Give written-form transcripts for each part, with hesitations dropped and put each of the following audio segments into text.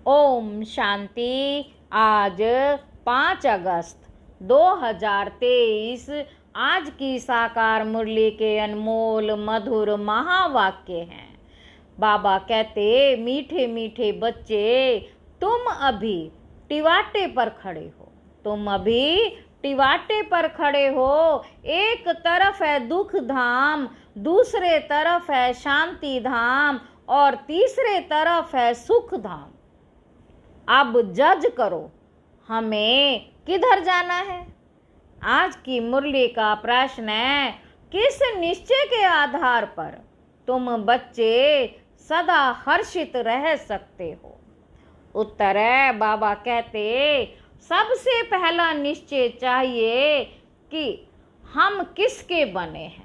ओम शांति। आज 5 अगस्त 2023 आज की साकार मुरली के अनमोल मधुर महावाक्य हैं। बाबा कहते, मीठे मीठे बच्चे, तुम अभी टिवाटे पर खड़े हो। तुम अभी टिवाटे पर खड़े हो। एक तरफ है दुख धाम, दूसरे तरफ है शांति धाम और तीसरे तरफ है सुख धाम। अब जज करो, हमें किधर जाना है। आज की मुरली का प्रश्न है, किस निश्चय के आधार पर तुम बच्चे सदा हर्षित रह सकते हो। उत्तर है, बाबा कहते, सबसे पहला निश्चय चाहिए कि हम किसके बने हैं।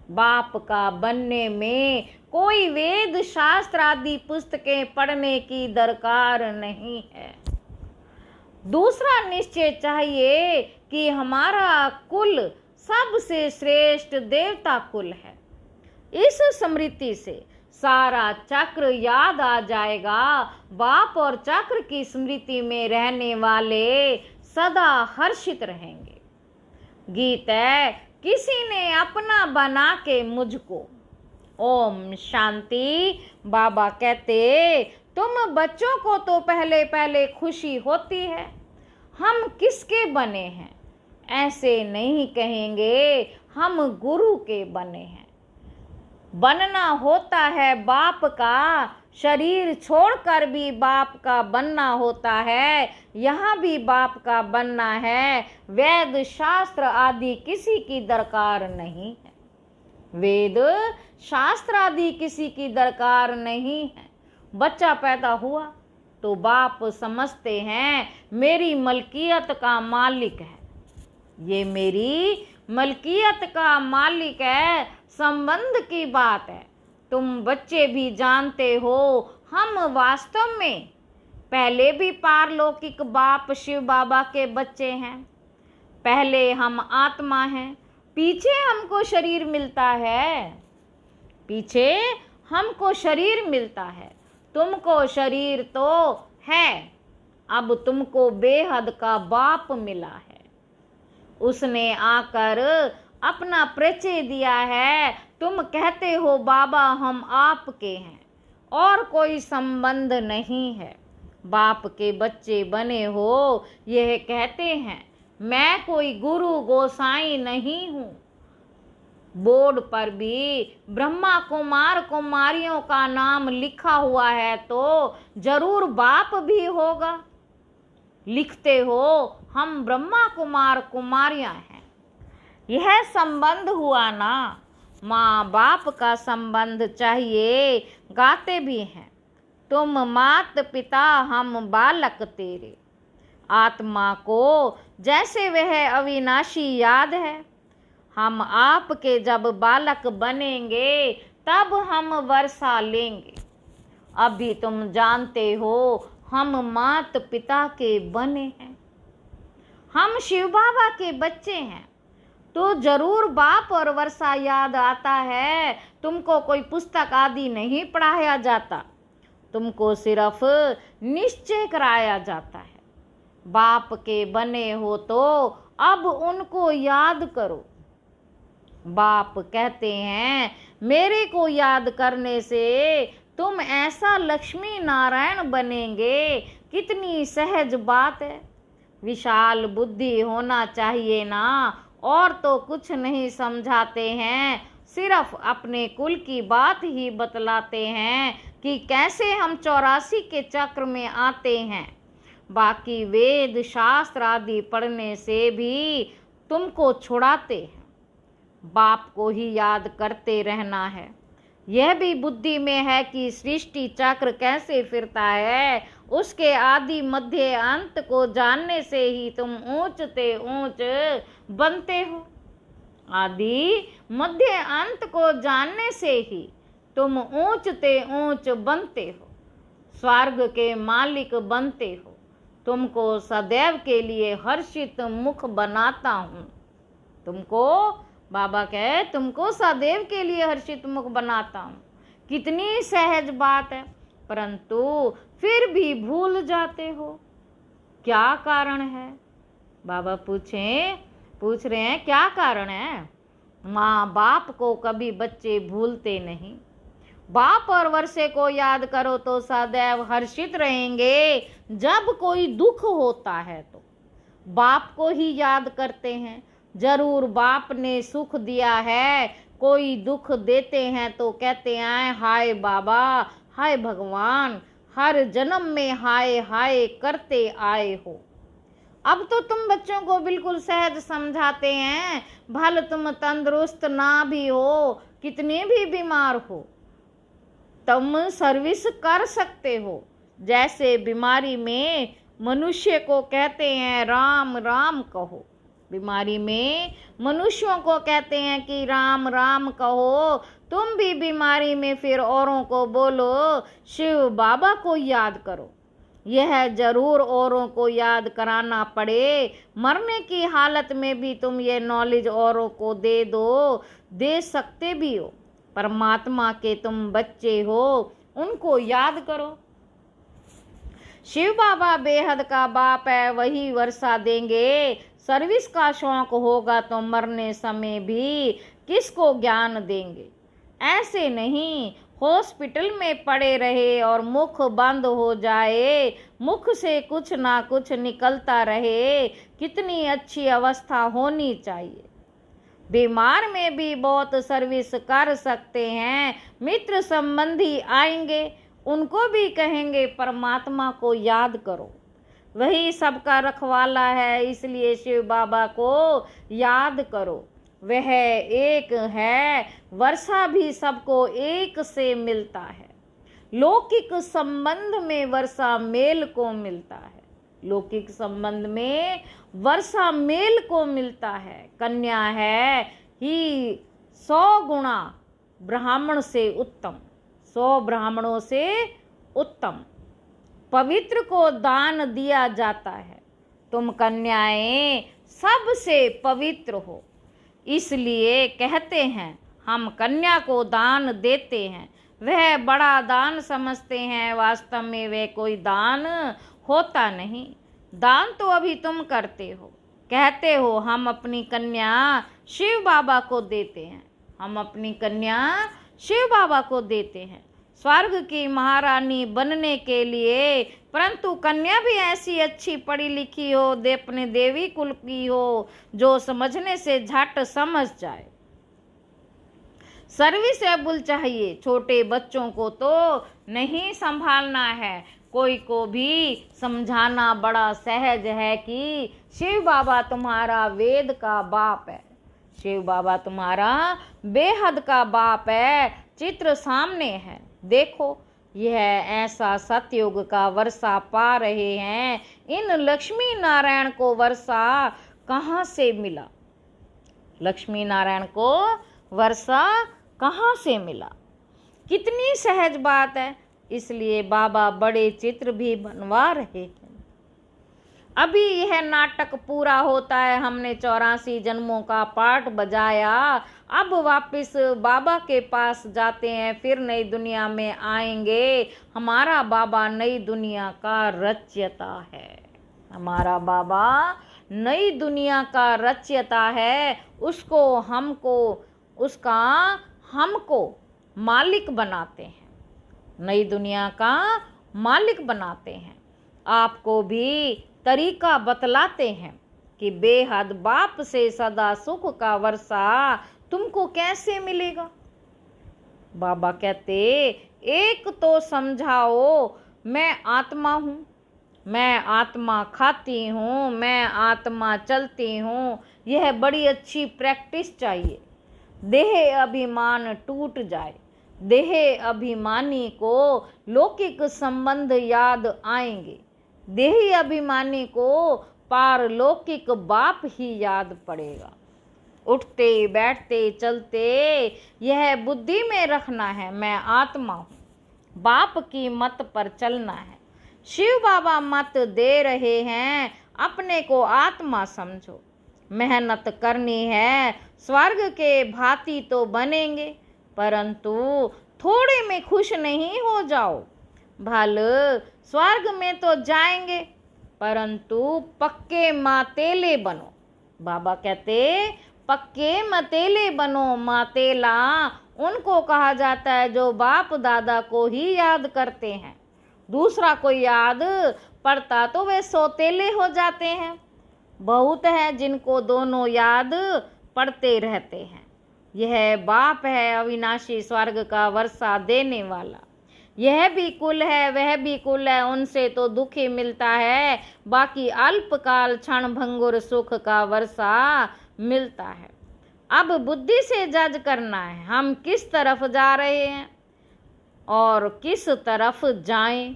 बाप का बनने में कोई वेद शास्त्र आदि पुस्तकें पढ़ने की दरकार नहीं है। दूसरा निश्चय चाहिए कि हमारा कुल सबसे श्रेष्ठ देवता कुल है। इस स्मृति से सारा चक्र याद आ जाएगा। बाप और चक्र की स्मृति में रहने वाले सदा हर्षित रहेंगे। गीत है, किसी ने अपना बना के मुझको। ओम शांति। बाबा कहते, तुम बच्चों को तो पहले पहले खुशी होती है, हम किसके बने हैं। ऐसे नहीं कहेंगे, हम गुरु के बने हैं। बनना होता है बाप का, शरीर छोड़कर भी बाप का बनना होता है। यहाँ भी बाप का बनना है। वेद शास्त्र आदि किसी की दरकार नहीं है। वेद शास्त्र आदि किसी की दरकार नहीं है। बच्चा पैदा हुआ तो बाप समझते हैं मेरी मलकियत का मालिक है, ये मेरी मलकियत का मालिक है। संबंध की बात है। तुम बच्चे भी जानते हो, हम वास्तव में पहले भी पारलौकिक बाप शिव बाबा के बच्चे हैं। पहले हम आत्मा हैं, पीछे हमको शरीर मिलता है। पीछे हमको शरीर मिलता है, तुमको शरीर तो है। अब तुमको बेहद का बाप मिला है। उसने आकर अपना परिचय दिया है। तुम कहते हो बाबा हम आपके हैं और कोई संबंध नहीं है। बाप के बच्चे बने हो, यह कहते हैं मैं कोई गुरु गोसाई नहीं हूँ। बोर्ड पर भी ब्रह्मा कुमार कुमारियों का नाम लिखा हुआ है तो जरूर बाप भी होगा। लिखते हो हम ब्रह्मा कुमार कुमारियां हैं। यह संबंध हुआ ना। माँ बाप का संबंध चाहिए। गाते भी हैं, तुम मात पिता हम बालक तेरे। आत्मा को जैसे वह अविनाशी याद है। हम आपके जब बालक बनेंगे तब हम वर्षा लेंगे। अभी तुम जानते हो हम मात पिता के बने हैं। हम शिव बाबा के बच्चे हैं तो जरूर बाप और वर्षा याद आता है। तुमको कोई पुस्तक आदि नहीं पढ़ाया जाता, तुमको सिर्फ निश्चय कराया जाता है। बाप के बने हो तो अब उनको याद करो। बाप कहते हैं मेरे को याद करने से तुम ऐसा लक्ष्मी नारायण बनेंगे। कितनी सहज बात है। विशाल बुद्धि होना चाहिए ना। और तो कुछ नहीं समझाते हैं, सिर्फ अपने कुल की बात ही बतलाते हैं कि कैसे हम 84 के चक्र में आते हैं। बाकी वेद शास्त्र आदि पढ़ने से भी तुमको छुड़ाते हैं। बाप को ही याद करते रहना है। यह भी बुद्धि में है कि सृष्टि चक्र कैसे फिरता है। उसके आदि मध्य अंत को जानने से ही तुम ऊंचते ऊंच बनते हो। आदि मध्य अंत को जानने से ही तुम ऊंचते ऊंच बनते हो। स्वर्ग के मालिक बनते हो। तुमको सदैव के लिए हर्षित मुख बनाता हूँ। तुमको बाबा कहे तुमको सदैव के लिए हर्षित मुख बनाता हूँ। कितनी सहज बात है। परंतु फिर भी भूल जाते हो, क्या कारण है? बाबा पूछ रहे हैं क्या कारण है? माँ बाप को कभी बच्चे भूलते नहीं। बाप और वर्षे को याद करो तो सदैव हर्षित रहेंगे। जब कोई दुख होता है तो बाप को ही याद करते हैं। जरूर बाप ने सुख दिया है, कोई दुख देते हैं तो कहते हैं हाय बाबा, हाय भगवान, हर जन्म में हाय हाय करते आए हो। अब तो तुम बच्चों को बिल्कुल सहज समझाते हैं। भले तुम तंदुरुस्त ना भी हो, कितने भी बीमार हो, तुम सर्विस कर सकते हो। जैसे बीमारी में मनुष्य को कहते हैं राम राम कहो, बीमारी में मनुष्यों को कहते हैं कि राम राम कहो, तुम भी बीमारी में फिर औरों को बोलो शिव बाबा को याद करो। यह जरूर औरों को याद कराना पड़े। मरने की हालत में भी तुम ये नॉलेज औरों को दे सकते भी हो। परमात्मा के तुम बच्चे हो, उनको याद करो। शिव बाबा बेहद का बाप है, वही वर्षा देंगे। सर्विस का शौक होगा तो मरने समय भी किसको ज्ञान देंगे? ऐसे नहीं हॉस्पिटल में पड़े रहे और मुख बंद हो जाए, मुख से कुछ ना कुछ निकलता रहे, कितनी अच्छी अवस्था होनी चाहिए। बीमार में भी बहुत सर्विस कर सकते हैं। मित्र संबंधी आएंगे, उनको भी कहेंगे परमात्मा को याद करो, वही सबका रखवाला है, इसलिए शिव बाबा को याद करो। वह एक है, वर्षा भी सबको एक से मिलता है। लौकिक संबंध में वर्षा मेल को मिलता है, लौकिक संबंध में वर्षा मेल को मिलता है। कन्या है ही 100 गुणा ब्राह्मण से उत्तम, 100 ब्राह्मणों से उत्तम। पवित्र को दान दिया जाता है। तुम कन्याएं सबसे पवित्र हो, इसलिए कहते हैं हम कन्या को दान देते हैं। वह बड़ा दान समझते हैं, वास्तव में वह कोई दान होता नहीं। दान तो अभी तुम करते हो, कहते हो हम अपनी कन्या शिव बाबा को देते हैं, हम अपनी कन्या शिव बाबा को देते हैं स्वर्ग की महारानी बनने के लिए। परंतु कन्या भी ऐसी अच्छी पढ़ी लिखी हो, अपने देवी कुल की हो, जो समझने से झट समझ जाए। सर्विसेबल चाहिए। छोटे बच्चों को तो नहीं संभालना है, कोई को भी समझाना बड़ा सहज है कि शिव बाबा तुम्हारा वेद का बाप है, शिव बाबा तुम्हारा बेहद का बाप है। चित्र सामने है, देखो यह ऐसा सतयुग का वर्षा पा रहे हैं। इन लक्ष्मी नारायण को वर्षा कहाँ से मिला? लक्ष्मी नारायण को वर्षा कहाँ से मिला? कितनी सहज बात है। इसलिए बाबा बड़े चित्र भी बनवा रहे हैं। अभी यह नाटक पूरा होता है, हमने 84 जन्मों का पाठ बजाया, अब वापस बाबा के पास जाते हैं, फिर नई दुनिया में आएंगे। हमारा बाबा नई दुनिया का रचयिता है, हमारा बाबा नई दुनिया का रचयिता है। उसको हमको मालिक बनाते हैं, नई दुनिया का मालिक बनाते हैं। आपको भी तरीका बतलाते हैं कि बेहद बाप से सदा सुख का वर्षा तुमको कैसे मिलेगा। बाबा कहते एक तो समझाओ, मैं आत्मा हूँ, मैं आत्मा खाती हूँ, मैं आत्मा चलती हूँ। यह बड़ी अच्छी प्रैक्टिस चाहिए। देह अभिमान टूट जाए, देह अभिमानी को लौकिक संबंध याद आएंगे, देही अभिमानी को पारलौकिक बाप ही याद पड़ेगा। उठते बैठते चलते यह बुद्धि में रखना है, मैं आत्मा हूँ, बाप की मत पर चलना है। शिव बाबा मत दे रहे हैं, अपने को आत्मा समझो, मेहनत करनी है, स्वर्ग के भांति तो बनेंगे, परंतु थोड़े में खुश नहीं हो जाओ। भल स्वर्ग में तो जाएंगे, परंतु पक्के मातेले बनो। बाबा कहते पक्के मतेले बनो। मातेला उनको कहा जाता है जो बाप दादा को ही याद करते हैं। दूसरा कोई याद पड़ता तो वे सौतेले हो जाते हैं। बहुत है जिनको दोनों याद पड़ते रहते हैं। यह बाप है अविनाशी स्वर्ग का वर्षा देने वाला। यह भी कुल है वह भी कुल है, उनसे तो दुख ही मिलता है, बाकी अल्पकाल क्षण भंगुर सुख का वर्षा मिलता है। अब बुद्धि से जज करना है हम किस तरफ जा रहे हैं और किस तरफ जाएं,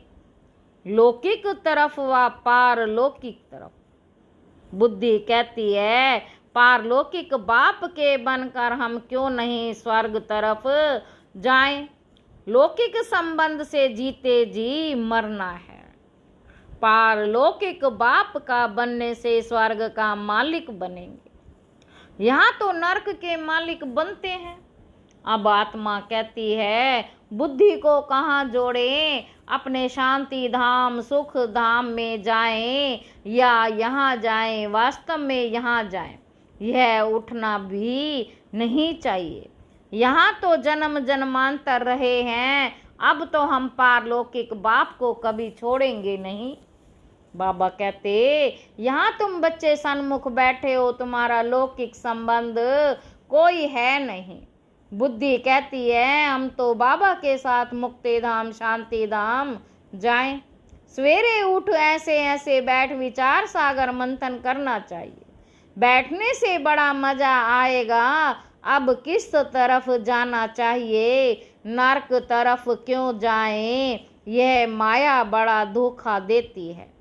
लौकिक तरफ व पारलौकिक तरफ। बुद्धि कहती है पारलौकिक बाप के बनकर हम क्यों नहीं स्वर्ग तरफ जाएं। लौकिक संबंध से जीते जी मरना है। पारलौकिक बाप का बनने से स्वर्ग का मालिक बनेंगे। यहाँ तो नरक के मालिक बनते हैं। अब आत्मा कहती है बुद्धि को कहाँ जोड़ें, अपने शांति धाम सुख धाम में जाएं या यहाँ जाएं, वास्तव में यहाँ जाएं। यह उठना भी नहीं चाहिए। यहाँ तो जन्म जन्मांतर रहे हैं, अब तो हम पारलौकिक बाप को कभी छोड़ेंगे नहीं। बाबा कहते यहाँ तुम बच्चे सन्मुख बैठे हो, तुम्हारा लौकिक संबंध कोई है नहीं। बुद्धि कहती है हम तो बाबा के साथ मुक्ति धाम शांति धाम जाएं। सवेरे उठ ऐसे ऐसे बैठ विचार सागर मंथन करना चाहिए। बैठने से बड़ा मजा आएगा। अब किस तरफ जाना चाहिए, नरक तरफ क्यों जाएं, यह माया बड़ा धोखा देती है।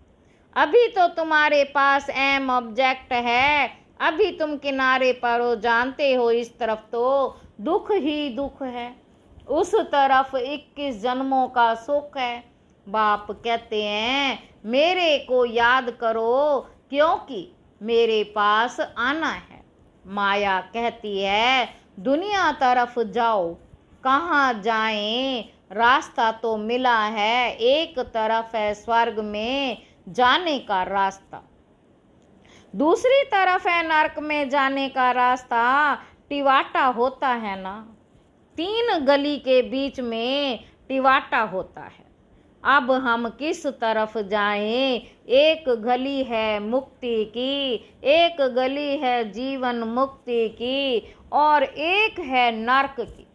अभी तो तुम्हारे पास एम ऑब्जेक्ट है, अभी तुम किनारे पर हो, जानते हो इस तरफ तो दुख ही दुख है, उस तरफ 21 जन्मों का सुख है। बाप कहते हैं मेरे को याद करो क्योंकि मेरे पास आना है। माया कहती है दुनिया तरफ जाओ, कहाँ जाएं, रास्ता तो मिला है, एक तरफ है स्वर्ग में जाने का रास्ता, दूसरी तरफ है नरक में जाने का रास्ता। टिवाटा होता है ना, 3 गली के बीच में टिवाटा होता है। अब हम किस तरफ जाएं, एक गली है मुक्ति की, एक गली है जीवन मुक्ति की और एक है नरक की।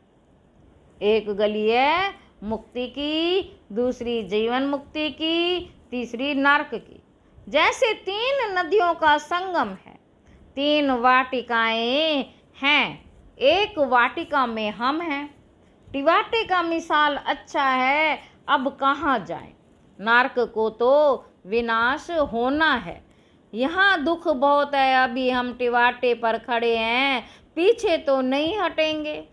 एक गली है मुक्ति की, दूसरी जीवन मुक्ति की, तीसरी नरक की। जैसे 3 नदियों का संगम है, 3 वाटिकाएं हैं, एक वाटिका में हम हैं। टिवाटे का मिसाल अच्छा है। अब कहाँ जाएं, नरक को तो विनाश होना है। यहाँ दुख बहुत है, अभी हम टिवाटे पर खड़े हैं, पीछे तो नहीं हटेंगे।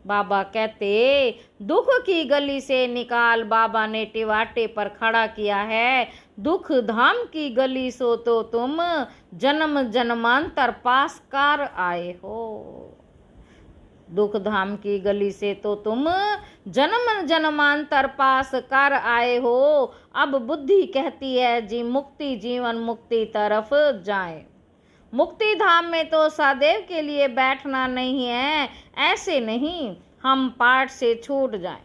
बाबा कहते दुख की गली से निकाल, बाबा ने टिवाटे पर खड़ा किया है। दुख धाम की गली सो तो तुम जन्म जन्मांतर पास कर आए हो। दुख धाम की गली से तो तुम जन्म जन्मांतर पास कर आए हो। अब बुद्धि कहती है जी मुक्ति जीवन मुक्ति तरफ जाए। मुक्ति धाम में तो सदैव के लिए बैठना नहीं है, ऐसे नहीं हम पाठ से छूट जाएं,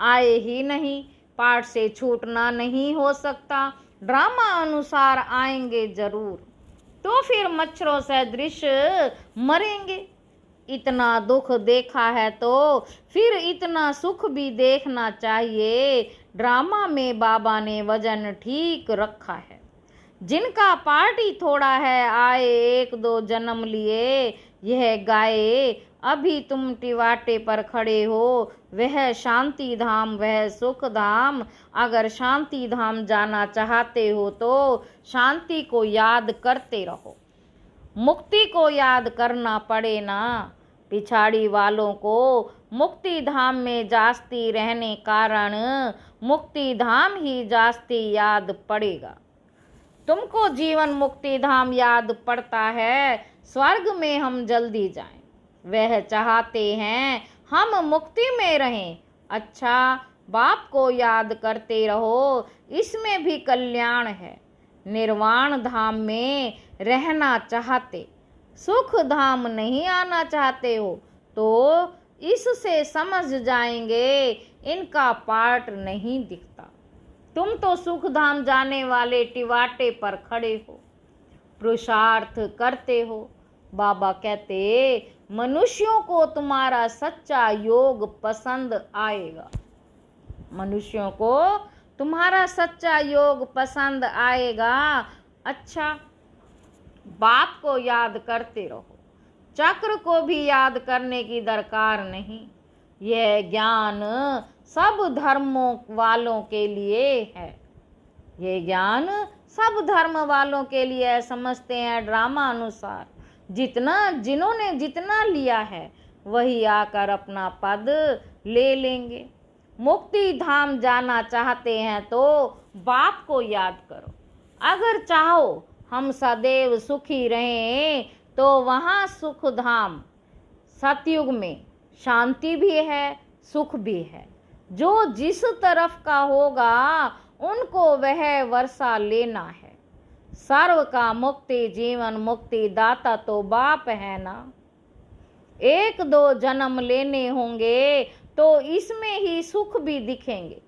आए ही नहीं, पाठ से छूटना नहीं हो सकता, ड्रामा अनुसार आएंगे जरूर, तो फिर मच्छरों सदृश मरेंगे। इतना दुख देखा है तो फिर इतना सुख भी देखना चाहिए। ड्रामा में बाबा ने वजन ठीक रखा है। जिनका पार्टी थोड़ा है, आए 1-2 जन्म लिए, यह गाए अभी तुम टिवाटे पर खड़े हो, वह शांति धाम वह सुख धाम। अगर शांति धाम जाना चाहते हो तो शांति को याद करते रहो, मुक्ति को याद करना पड़े ना। पिछाड़ी वालों को मुक्ति धाम में जास्ती रहने कारण मुक्ति धाम ही जास्ती याद पड़ेगा। तुमको जीवन मुक्ति धाम याद पड़ता है, स्वर्ग में हम जल्दी जाएं। वह चाहते हैं हम मुक्ति में रहें। अच्छा, बाप को याद करते रहो, इसमें भी कल्याण है। निर्वाण धाम में रहना चाहते, सुख धाम नहीं आना चाहते हो तो इससे समझ जाएंगे इनका पार्ट नहीं दिखता। तुम तो सुख धाम जाने वाले टिवाटे पर खड़े हो, पुरुषार्थ करते हो। बाबा कहते मनुष्यों को तुम्हारा सच्चा योग पसंद आएगा, मनुष्यों को तुम्हारा सच्चा योग पसंद आएगा। अच्छा, बाप को याद करते रहो, चक्र को भी याद करने की दरकार नहीं। यह ज्ञान सब धर्मों वालों के लिए है, यह ज्ञान सब धर्म वालों के लिए समझते हैं। ड्रामा अनुसार जिन्होंने जितना लिया है वही आकर अपना पद ले लेंगे। मुक्ति धाम जाना चाहते हैं तो बाप को याद करो। अगर चाहो हम सदैव सुखी रहें तो वहाँ सुख धाम सतयुग में शांति भी है, सुख भी है। जो जिस तरफ का होगा उनको वह वर्षा लेना है। सर्व का मुक्ति जीवन मुक्ति दाता तो बाप है ना। एक दो जन्म लेने होंगे तो इसमें ही सुख भी दिखेंगे,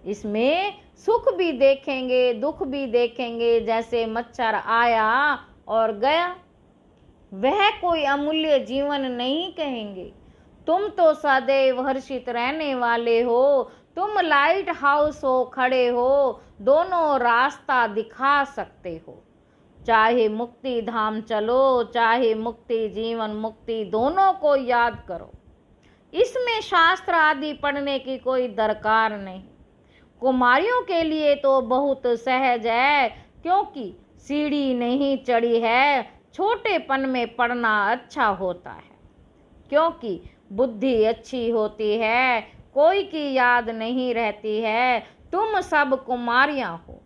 इसमें सुख भी देखेंगे, दुख भी देखेंगे। जैसे मच्छर आया और गया, वह कोई अमूल्य जीवन नहीं कहेंगे। तुम तो सदैव हर्षित रहने वाले हो, तुम लाइट हाउस हो, खड़े हो, दोनों रास्ता दिखा सकते हो। चाहे मुक्ति धाम चलो, चाहे मुक्ति जीवन मुक्ति, दोनों को याद करो। इसमें शास्त्र आदि पढ़ने की कोई दरकार नहीं। कुमारियों के लिए तो बहुत सहज है, क्योंकि सीढ़ी नहीं चढ़ी है। छोटेपन में पढ़ना अच्छा होता है, क्योंकि बुद्धि अच्छी होती है, कोई की याद नहीं रहती है। तुम सब कुमारियां हो,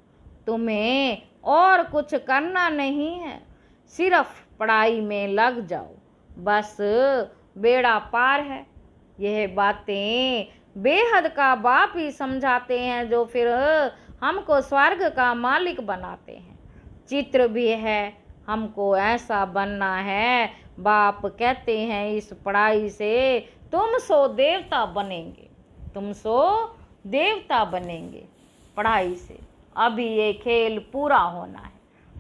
तुम्हें और कुछ करना नहीं है, सिर्फ पढ़ाई में लग जाओ, बस बेड़ा पार है। यह बातें बेहद का बाप ही समझाते हैं, जो फिर हमको स्वर्ग का मालिक बनाते हैं। चित्र भी है, हमको ऐसा बनना है। बाप कहते हैं इस पढ़ाई से तुम सो देवता बनेंगे, तुम सो देवता बनेंगे पढ़ाई से। अभी ये खेल पूरा होना है।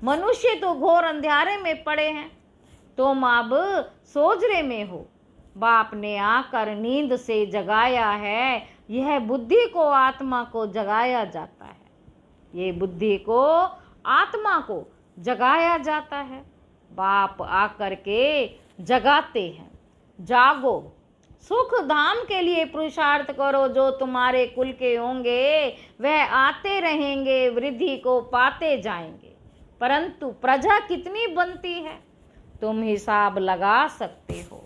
मनुष्य तो घोर अंधेरे में पड़े हैं, तुम अब सोजरे में हो। बाप ने आकर नींद से जगाया है। यह बुद्धि को आत्मा को जगाया जाता है, ये बुद्धि को आत्मा को जगाया जाता है। बाप आकर के जगाते हैं। जागो, सुख धाम के लिए पुरुषार्थ करो। जो तुम्हारे कुल के होंगे वह आते रहेंगे, वृद्धि को पाते जाएंगे। परंतु प्रजा कितनी बनती है तुम हिसाब लगा सकते हो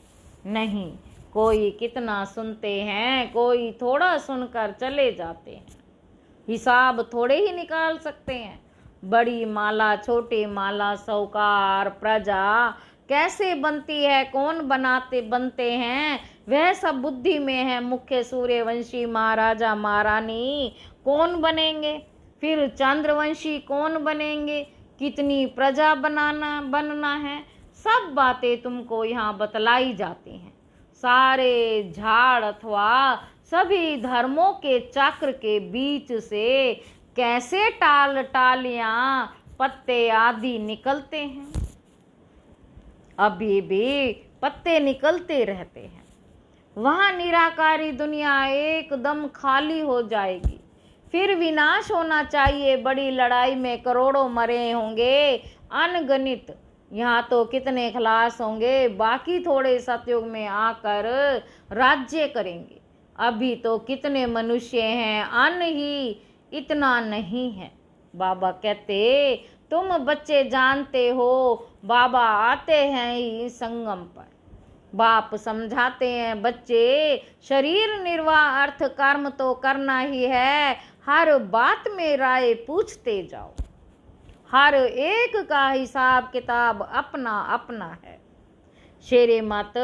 नहीं। कोई कितना सुनते हैं, कोई थोड़ा सुनकर चले जाते हैं, हिसाब थोड़े ही निकाल सकते हैं। बड़ी माला छोटी माला, साहूकार प्रजा कैसे बनती है, कौन बनते हैं, वह सब बुद्धि में है। मुख्य सूर्यवंशी महाराजा महारानी कौन बनेंगे, फिर चंद्रवंशी कौन बनेंगे, कितनी प्रजा बनना है, सब बातें तुमको यहाँ बतलाई जाती हैं। सारे झाड़ अथवा सभी धर्मों के चक्र के बीच से कैसे टालियां पत्ते आदि निकलते हैं। अभी भी पत्ते निकलते रहते हैं। वहाँ निराकारी दुनिया एकदम खाली हो जाएगी, फिर विनाश होना चाहिए। बड़ी लड़ाई में करोड़ों मरे होंगे अनगिनत, यहाँ तो कितने खलास होंगे, बाकी थोड़े सतयुग में आकर राज्य करेंगे। अभी तो कितने मनुष्य हैं, अन्न ही इतना नहीं है। बाबा कहते तुम बच्चे जानते हो, बाबा आते हैं ही संगम पर। बाप समझाते हैं बच्चे शरीर निर्वाह अर्थ कर्म तो करना ही है, हर बात में राय पूछते जाओ। हर एक का हिसाब किताब अपना अपना है। शेरे मत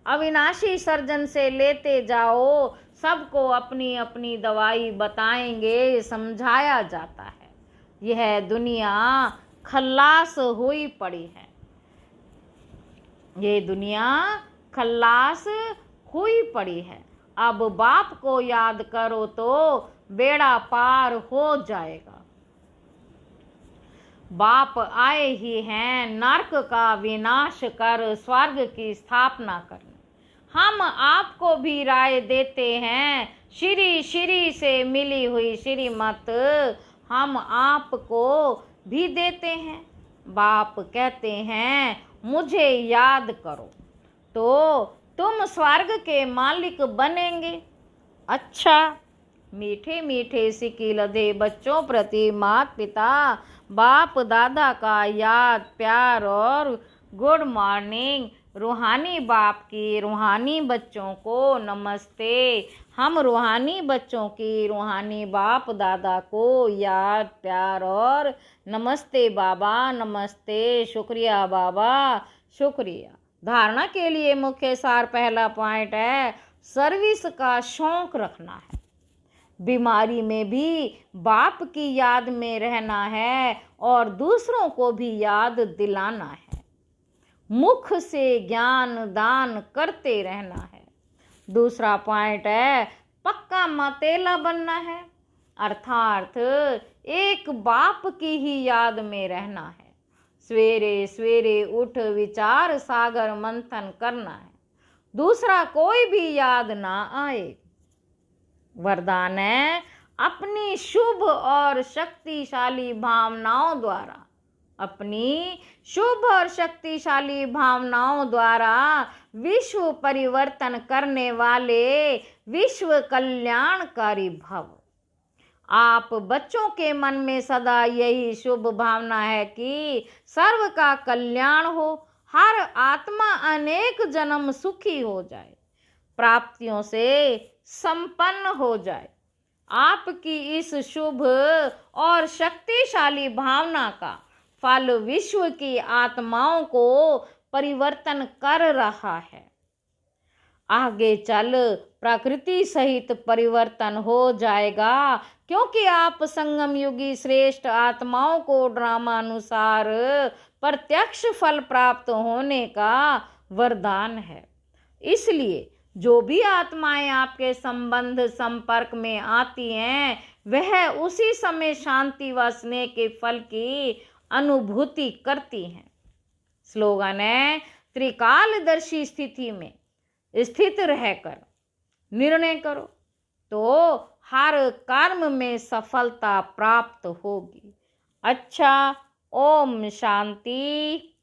अविनाशी सर्जन से लेते जाओ, सबको अपनी अपनी दवाई बताएंगे, समझाया जाता है। यह दुनिया खल्लास हुई पड़ी है, ये दुनिया खल्लास हुई पड़ी है। अब बाप को याद करो तो बेड़ा पार हो जाएगा। बाप आए ही हैं नरक का विनाश कर स्वर्ग की स्थापना करने। हम आपको भी राय देते हैं, श्री श्री से मिली हुई श्रीमत हम आपको भी देते हैं। बाप कहते हैं मुझे याद करो तो तुम स्वर्ग के मालिक बनेंगे। अच्छा, मीठे मीठे सिक्के लदे बच्चों प्रति माता पिता बाप दादा का याद प्यार और गुड मॉर्निंग। रूहानी बाप की रूहानी बच्चों को नमस्ते। हम रूहानी बच्चों की रूहानी बाप दादा को याद प्यार और नमस्ते बाबा, नमस्ते, शुक्रिया बाबा, शुक्रिया। धारणा के लिए मुख्य सार पहला पॉइंट है सर्विस का शौक रखना है। बीमारी में भी बाप की याद में रहना है और दूसरों को भी याद दिलाना है। मुख से ज्ञान दान करते रहना है। दूसरा पॉइंट है पक्का मतेला बनना है, अर्थात एक बाप की ही याद में रहना है। सवेरे सवेरे उठ विचार सागर मंथन करना है, दूसरा कोई भी याद ना आए। वरदान है अपनी शुभ और शक्तिशाली भावनाओं द्वारा, अपनी शुभ और शक्तिशाली भावनाओं द्वारा विश्व परिवर्तन करने वाले विश्व कल्याणकारी भव। आप बच्चों के मन में सदा यही शुभ भावना है कि सर्व का कल्याण हो, हर आत्मा अनेक जन्म सुखी हो जाए, प्राप्तियों से संपन्न हो जाए। आपकी इस शुभ और शक्तिशाली भावना का फल विश्व की आत्माओं को परिवर्तन कर रहा है। आगे चल प्रकृति सहित परिवर्तन हो जाएगा, क्योंकि आप संगम युगी श्रेष्ठ आत्माओं को ड्रामानुसार प्रत्यक्ष फल प्राप्त होने का वरदान है। इसलिए जो भी आत्माएं आपके संबंध संपर्क में आती हैं, वह उसी समय शांति व स्नेह के फल की अनुभूति करती हैं। स्लोगन है त्रिकालदर्शी स्थिति में स्थित रहकर निर्णय करो तो हर कर्म में सफलता प्राप्त होगी। अच्छा, ओम शांति।